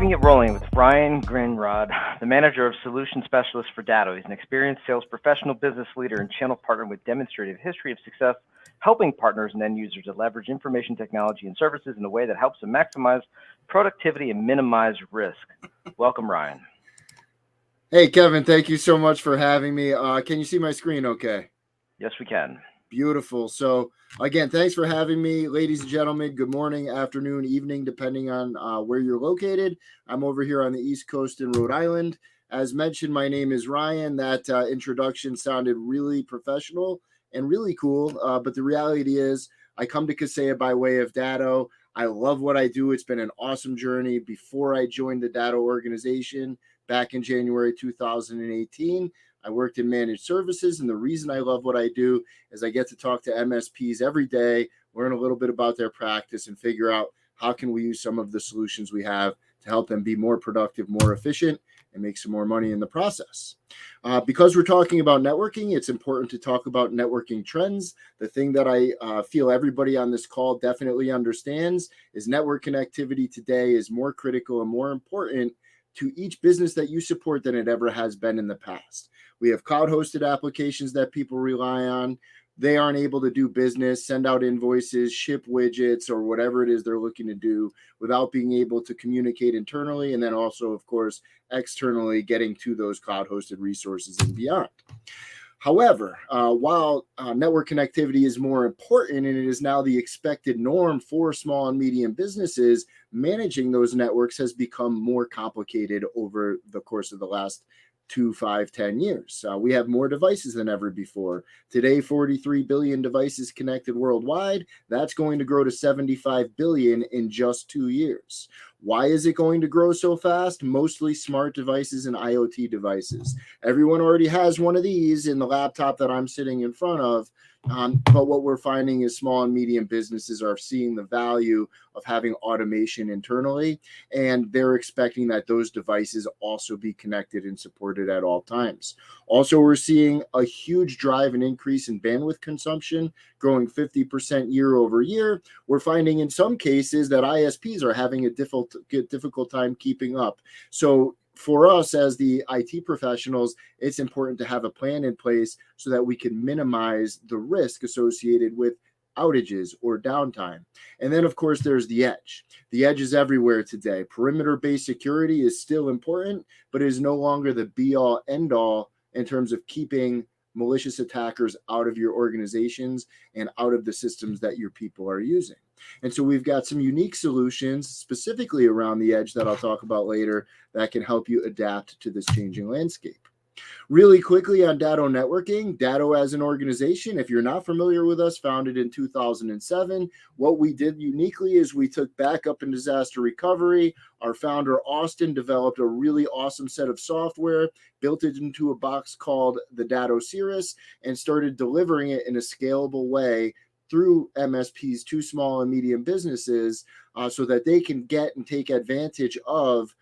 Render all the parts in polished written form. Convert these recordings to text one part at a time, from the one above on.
Keeping it rolling with Ryan Grinrod, the manager of solution specialist for Datto. He's an experienced sales professional, business leader, and channel partner with demonstrated history of success, helping partners and end users to leverage information technology and services in a way that helps them maximize productivity and minimize risk. Welcome, Ryan. Hey, Kevin, thank you so much for having me. Can you see my screen okay? Yes, we can. Beautiful. So again, thanks for having me, ladies and gentlemen. Good morning, afternoon, evening, depending on where you're located. I'm over here on the East Coast in Rhode Island. As mentioned, my name is Ryan. That introduction sounded really professional and really cool. But the reality is I come to Kaseya by way of Datto. I love what I do. It's been an awesome journey. Before I joined the Datto organization back in January 2018, I worked in managed services, and the reason I love what I do is I get to talk to MSPs every day, learn a little bit about their practice, and figure out how can we use some of the solutions we have to help them be more productive, more efficient, and make some more money in the process. Because we're talking about networking, it's important to talk about networking trends. The thing that I feel everybody on this call definitely understands is network connectivity today is more critical and more important to each business that you support than it ever has been in the past. We have cloud-hosted applications that people rely on. They aren't able to do business, send out invoices, ship widgets, or whatever it is they're looking to do without being able to communicate internally, and then also, of course, externally getting to those cloud-hosted resources and beyond. However, while network connectivity is more important and it is now the expected norm for small and medium businesses, managing those networks has become more complicated over the course of the last 2, 5, 10 years. We have more devices than ever before. Today, 43 billion devices connected worldwide. That's going to grow to 75 billion in just 2 years. Why is it going to grow so fast? Mostly smart devices and IoT devices. Everyone already has one of these in the laptop that I'm sitting in front of. But what we're finding is small and medium businesses are seeing the value of having automation internally, and they're expecting that those devices also be connected and supported at all times. Also, we're seeing a huge drive and increase in bandwidth consumption, growing 50% year over year. We're finding in some cases that ISPs are having a difficult time keeping up. So for us as the IT professionals, it's important to have a plan in place so that we can minimize the risk associated with outages or downtime. And then, of course, there's the edge. The edge is everywhere today. Perimeter-based security is still important, but it is no longer the be-all, end-all in terms of keeping malicious attackers out of your organizations and out of the systems that your people are using. And so we've got some unique solutions specifically around the edge that I'll talk about later that can help you adapt to this changing landscape. Really quickly on Datto Networking, Datto as an organization, if you're not familiar with us, founded in 2007, what we did uniquely is we took backup and disaster recovery. Our founder, Austin, developed a really awesome set of software, built it into a box called the Datto Cirrus, and started delivering it in a scalable way through MSPs to small and medium businesses so that they can get and take advantage of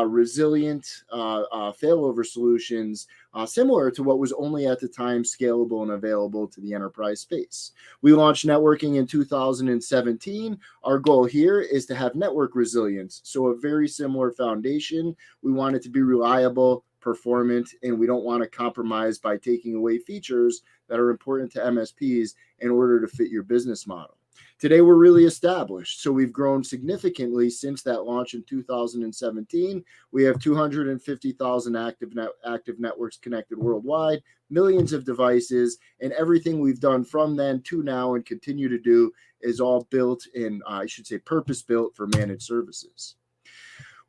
resilient failover solutions similar to what was only at the time scalable and available to the enterprise space. We launched networking in 2017. Our goal here is to have network resilience. So a very similar foundation. We want it to be reliable, performant, and we don't want to compromise by taking away features that are important to MSPs in order to fit your business model. Today, we're really established. So we've grown significantly since that launch in 2017. We have 250,000 active networks connected worldwide, millions of devices, and everything we've done from then to now and continue to do is all built in, purpose-built for managed services.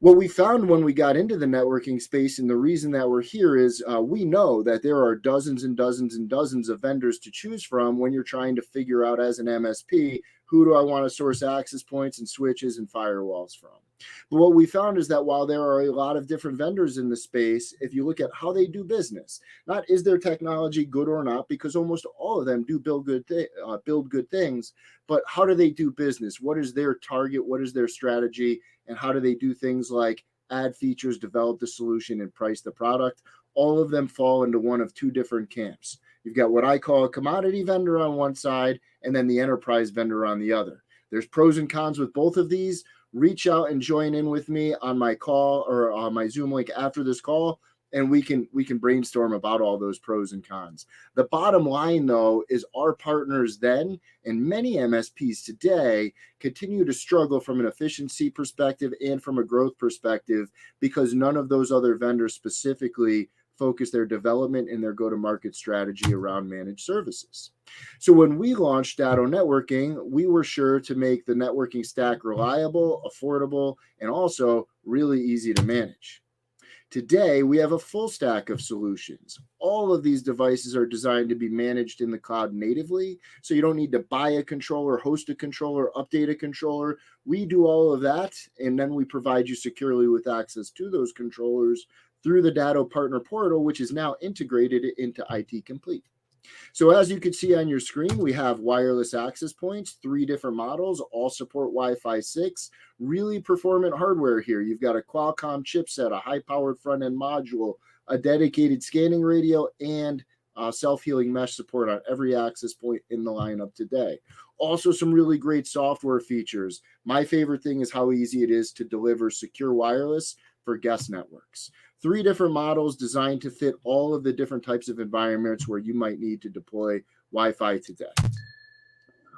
What we found when we got into the networking space, and the reason that we're here is we know that there are dozens and dozens and dozens of vendors to choose from when you're trying to figure out as an MSP, who do I want to source access points and switches and firewalls from? But what we found is that while there are a lot of different vendors in the space, if you look at how they do business, not is their technology good or not, because almost all of them do build good things, but how do they do business? What is their target? What is their strategy? And how do they do things like add features, develop the solution, and price the product? All of them fall into one of two different camps. You've got what I call a commodity vendor on one side, and then the enterprise vendor on the other. There's pros and cons with both of these. reach out and join in with me on my call or on my Zoom link after this call, and we can brainstorm about all those pros and cons. The bottom line, though, is our partners then and many MSPs today continue to struggle from an efficiency perspective and from a growth perspective because none of those other vendors specifically focus their development and their go-to-market strategy around managed services. So when we launched Datto Networking, we were sure to make the networking stack reliable, affordable, and also really easy to manage. Today, we have a full stack of solutions. All of these devices are designed to be managed in the cloud natively, so you don't need to buy a controller, host a controller, update a controller. We do all of that, and then we provide you securely with access to those controllers through the Datto Partner Portal, which is now integrated into IT Complete. So as you can see on your screen, we have wireless access points, 3 different models, all support Wi-Fi 6, really performant hardware here. You've got a Qualcomm chipset, a high-powered front-end module, a dedicated scanning radio, and self-healing mesh support on every access point in the lineup today. Also, some really great software features. My favorite thing is how easy it is to deliver secure wireless for guest networks. 3 different models designed to fit all of the different types of environments where you might need to deploy Wi-Fi today.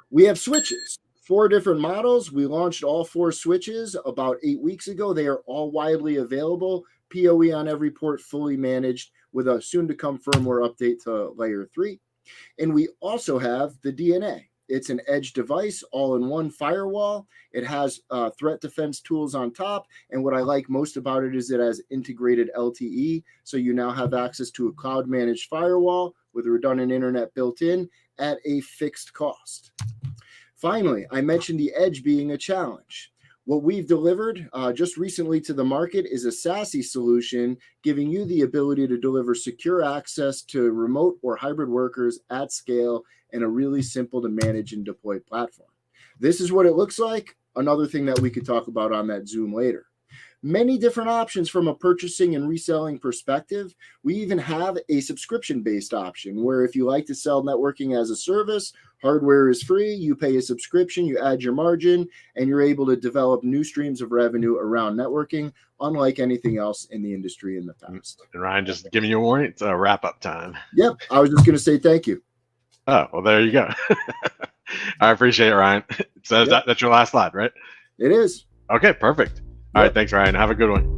We have switches, 4 different models. We launched all 4 switches about 8 weeks ago. They are all widely available, PoE on every port, fully managed with a soon-to-come firmware update to layer 3. And we also have the DNA. It's an edge device, all-in-one firewall. It has threat defense tools on top. And what I like most about it is it has integrated LTE. So you now have access to a cloud-managed firewall with redundant internet built in at a fixed cost. Finally, I mentioned the edge being a challenge. What we've delivered just recently to the market is a SASE solution, giving you the ability to deliver secure access to remote or hybrid workers at scale in a really simple to manage and deploy platform. This is what it looks like. Another thing that we could talk about on that Zoom later. Many different options from a purchasing and reselling perspective. We even have a subscription-based option where if you like to sell networking as a service, hardware is free, you pay a subscription, you add your margin, and you're able to develop new streams of revenue around networking, unlike anything else in the industry in the past. And Ryan, just giving you a warning, it's a wrap-up time. Yep, I was just going to say thank you. Oh, well, there you go. I appreciate it, Ryan. So that's your last slide, right? It is. Okay, perfect. All right, thanks, Ryan. Have a good one.